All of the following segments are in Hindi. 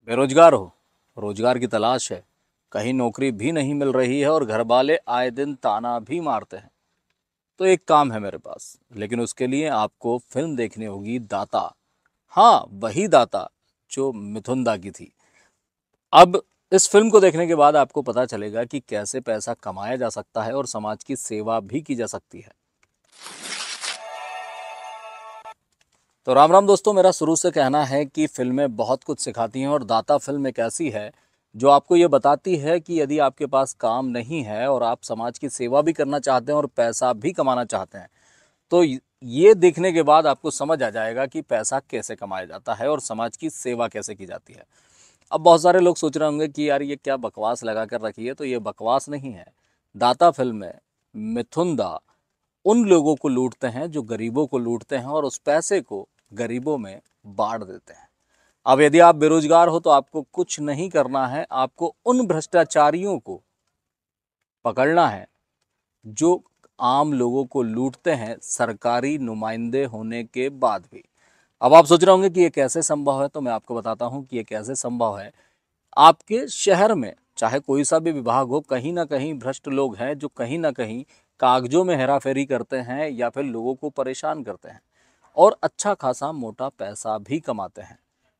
बेरोजगार हो, रोजगार की तलाश है, कहीं नौकरी भी नहीं मिल रही है और घर वाले आए दिन ताना भी मारते हैं, तो एक काम है मेरे पास। लेकिन उसके लिए आपको फिल्म देखनी होगी दाता। हाँ, वही दाता जो मिथुन दा की थी। अब इस फिल्म को देखने के बाद आपको पता चलेगा कि कैसे पैसा कमाया जा सकता है और समाज की सेवा भी की जा सकती है। तो राम राम दोस्तों, मेरा शुरू से कहना है कि फिल्में बहुत कुछ सिखाती हैं और दाता फिल्म एक ऐसी है जो आपको ये बताती है कि यदि आपके पास काम नहीं है और आप समाज की सेवा भी करना चाहते हैं और पैसा भी कमाना चाहते हैं, तो ये देखने के बाद आपको समझ आ जाएगा कि पैसा कैसे कमाया जाता है और समाज की सेवा कैसे की जाती है। अब बहुत सारे लोग सोच रहे होंगे कि यार ये क्या बकवास लगा कर रखी है, तो ये बकवास नहीं है। दाता फिल्म में मिथुन दा उन लोगों को लूटते हैं जो गरीबों को लूटते हैं और उस पैसे को गरीबों में बांट देते हैं। अब यदि आप बेरोजगार हो तो आपको कुछ नहीं करना है, आपको उन भ्रष्टाचारियों को पकड़ना है जो आम लोगों को लूटते हैं सरकारी नुमाइंदे होने के बाद भी। अब आप सोच रहे होंगे कि ये कैसे संभव है, तो मैं आपको बताता हूं कि ये कैसे संभव है। आपके शहर में चाहे कोई सा भी विभाग हो, कहीं ना कहीं भ्रष्ट लोग हैं जो कहीं ना कहीं कागजों में हेराफेरी करते हैं या फिर लोगों को परेशान करते हैं और अच्छा खासा मोटा पैसा भी कमाते हैं।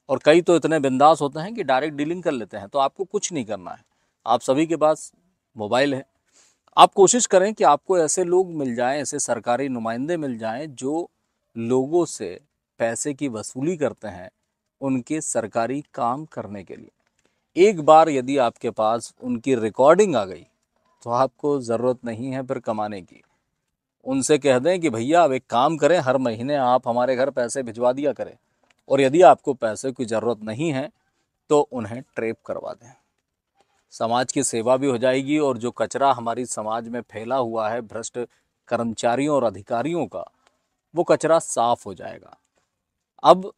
और कई तो इतने बिंदास होते हैं कि डायरेक्ट डीलिंग कर लेते हैं। तो आपको कुछ नहीं करना है, आप सभी के पास मोबाइल है। आप कोशिश करें कि आपको ऐसे लोग मिल जाएं, ऐसे सरकारी नुमाइंदे मिल जाएं जो लोगों से पैसे की वसूली करते हैं उनके सरकारी काम करने के लिए। एक बार यदि आपके पास उनकी रिकॉर्डिंग आ गई तो आपको ज़रूरत नहीं है फिर कमाने की। उनसे कह दें कि भैया अब एक काम करें, हर महीने आप हमारे घर पैसे भिजवा दिया करें, और यदि आपको पैसे की ज़रूरत नहीं है तो उन्हें ट्रेप करवा दें। समाज की सेवा भी हो जाएगी और जो कचरा हमारी समाज में फैला हुआ है भ्रष्ट कर्मचारियों और अधिकारियों का, वो कचरा साफ हो जाएगा। अब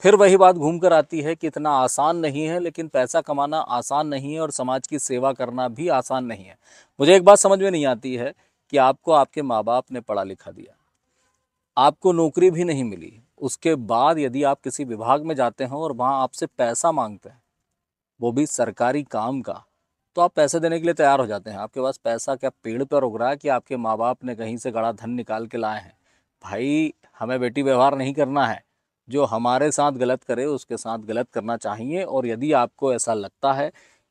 फिर वही बात घूम कर आती है कि इतना आसान नहीं है, लेकिन पैसा कमाना आसान नहीं है और समाज की सेवा करना भी आसान नहीं है। मुझे एक बात समझ में नहीं आती है कि आपको आपके माँ बाप ने पढ़ा लिखा दिया, आपको नौकरी भी नहीं मिली, उसके बाद यदि आप किसी विभाग में जाते हैं और वहाँ आपसे पैसा मांगते हैं, वो भी सरकारी काम का, तो आप पैसे देने के लिए तैयार हो जाते हैं। आपके पास पैसा क्या पेड़ पर उग रहा है कि आपके माँ बाप ने कहीं से गड़ा धन निकाल के लाए हैं? भाई, हमें बेटी व्यवहार नहीं करना है। जो हमारे साथ गलत करे उसके साथ गलत करना चाहिए। और यदि आपको ऐसा लगता है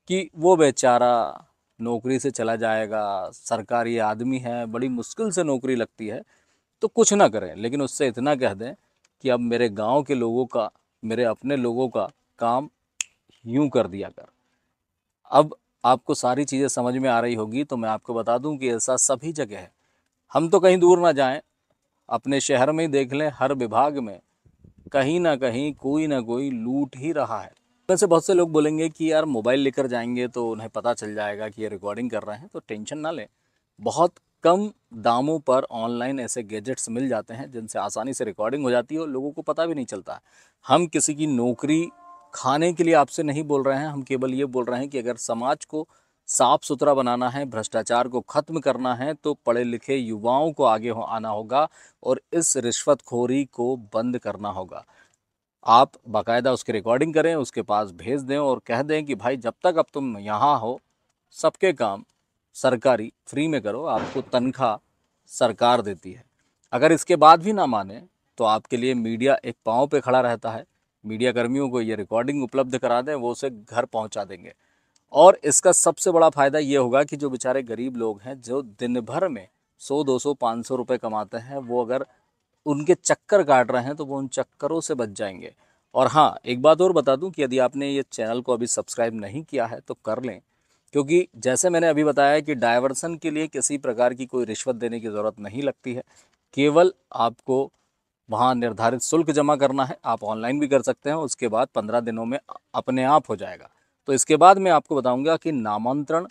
कि वो बेचारा नौकरी से चला जाएगा, सरकारी आदमी है, बड़ी मुश्किल से नौकरी लगती है, तो कुछ ना करें, लेकिन उससे इतना कह दें कि अब मेरे गांव के लोगों का, मेरे अपने लोगों का काम यूं कर दिया कर। अब आपको सारी चीज़ें समझ में आ रही होगी, तो मैं आपको बता दूं कि ऐसा सभी जगह है। हम तो कहीं दूर ना जाएं, अपने शहर में ही देख लें, हर विभाग में कहीं ना कोई लूट ही रहा है। वैसे बहुत से लोग बोलेंगे कि यार मोबाइल लेकर जाएंगे तो उन्हें पता चल जाएगा कि ये रिकॉर्डिंग कर रहे हैं, तो टेंशन ना लें। बहुत कम दामों पर ऑनलाइन ऐसे गैजेट्स मिल जाते हैं जिनसे आसानी से रिकॉर्डिंग हो जाती है और लोगों को पता भी नहीं चलता। हम किसी की नौकरी खाने के लिए आपसे नहीं बोल रहे हैं, हम केवल ये बोल रहे हैं कि अगर समाज को साफ सुथरा बनाना है, भ्रष्टाचार को खत्म करना है, तो पढ़े लिखे युवाओं को आगे आना होगा और इस रिश्वतखोरी को बंद करना होगा। आप बाकायदा उसकी रिकॉर्डिंग करें, उसके पास भेज दें और कह दें कि भाई जब तक अब तुम यहाँ हो, सबके काम सरकारी फ्री में करो, आपको तनख्वाह सरकार देती है। अगर इसके बाद भी ना माने तो आपके लिए मीडिया एक पाँव पे खड़ा रहता है। मीडिया कर्मियों को ये रिकॉर्डिंग उपलब्ध करा दें, वो उसे घर पहुंचा देंगे। और इसका सबसे बड़ा फ़ायदा ये होगा कि जो बेचारे गरीब लोग हैं, जो दिन भर में 100 200 500 रुपये कमाते हैं, वो अगर उनके चक्कर काट रहे हैं तो वो उन चक्करों से बच जाएंगे। और हाँ, एक बात और बता दूं कि यदि आपने ये चैनल को अभी सब्सक्राइब नहीं किया है तो कर लें, क्योंकि जैसे मैंने अभी बताया कि डायवर्सन के लिए किसी प्रकार की कोई रिश्वत देने की ज़रूरत नहीं लगती है। केवल आपको वहाँ निर्धारित शुल्क जमा करना है। आप ऑनलाइन भी कर सकते हैं, उसके बाद 15 दिनों में अपने आप हो जाएगा। तो इसके बाद मैं आपको बताऊंगा कि नामांतरण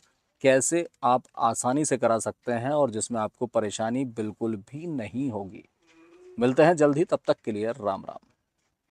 कैसे आप आसानी से करा सकते हैं और जिसमें आपको परेशानी बिल्कुल भी नहीं होगी। मिलते हैं जल्द ही, तब तक के लिए राम राम।